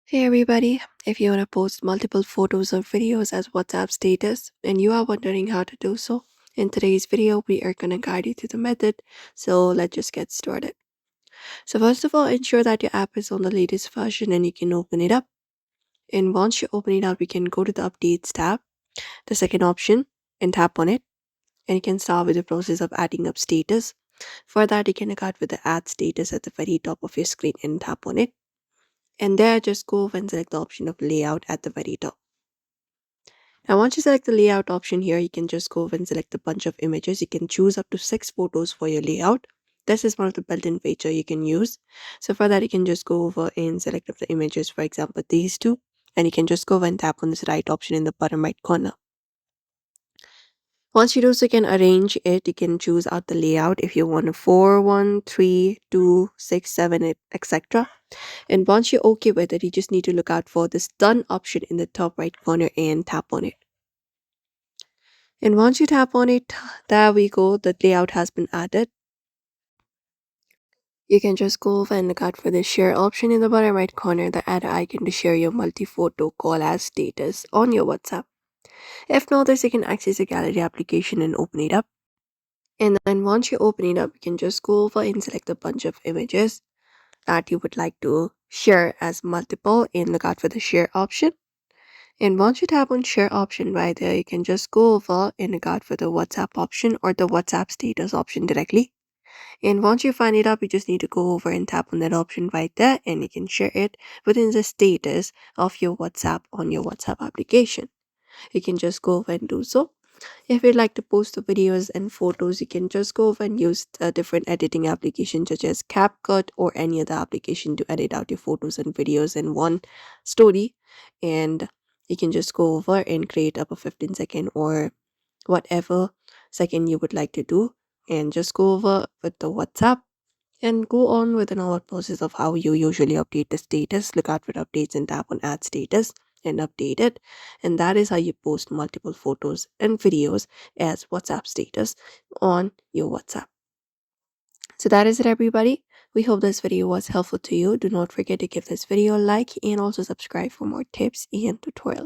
Hey everybody, if you want to post multiple photos or videos as WhatsApp status and you are wondering how to do so, in today's video we are going to guide you through the method. So let's just get started. So first of all, ensure that your app is on the latest version and you can open it up. And once you open it up, you can go to the updates tab, the second option, and tap on it. And you can start with the process of adding up status. For that, you can start with the add status at the very top of your screen and tap on it. And there, just go and select the option of layout at the very top. Now, once you select the layout option here, you can just go over and select a bunch of images. You can choose up to 6 photos for your layout. This is one of the built-in feature you can use. So for that, you can just go over and select up the images, for example, these two. And you can just go over and tap on this right option in the bottom right corner. Once you do so, you can arrange it. You can choose out the layout if you want a 4, 1, 3, 2, 6, 7, etc. And once you're okay with it, you just need to look out for this done option in the top right corner and tap on it. And once you tap on it, there we go, the layout has been added. You can just go over and look out for the share option in the bottom right corner, the add icon to share your multi-photo call as status on your WhatsApp. If not this, you can access the gallery application and open it up. And then once you open it up, you can just go over and select a bunch of images that you would like to share as multiple and look out for the share option. And once you tap on share option right there, you can just go over and look out for the WhatsApp option or the WhatsApp status option directly. And once you find it up, you just need to go over and tap on that option right there and you can share it within the status of your WhatsApp on your WhatsApp application. You can just go over and do so. If you'd like to post the videos and photos, you can just go over and use a different editing application such as CapCut or any other application to edit out your photos and videos in one story. And you can just go over and create up a 15-second or whatever second you would like to do and just go over with the WhatsApp and go on with the normal process of how you usually update the status. Look out for updates and tap on add status and update it. And that is how you post multiple photos and videos as WhatsApp status on your WhatsApp. So that is it, everybody. We hope this video was helpful to you. Do not forget to give this video a like and also subscribe for more tips and tutorials.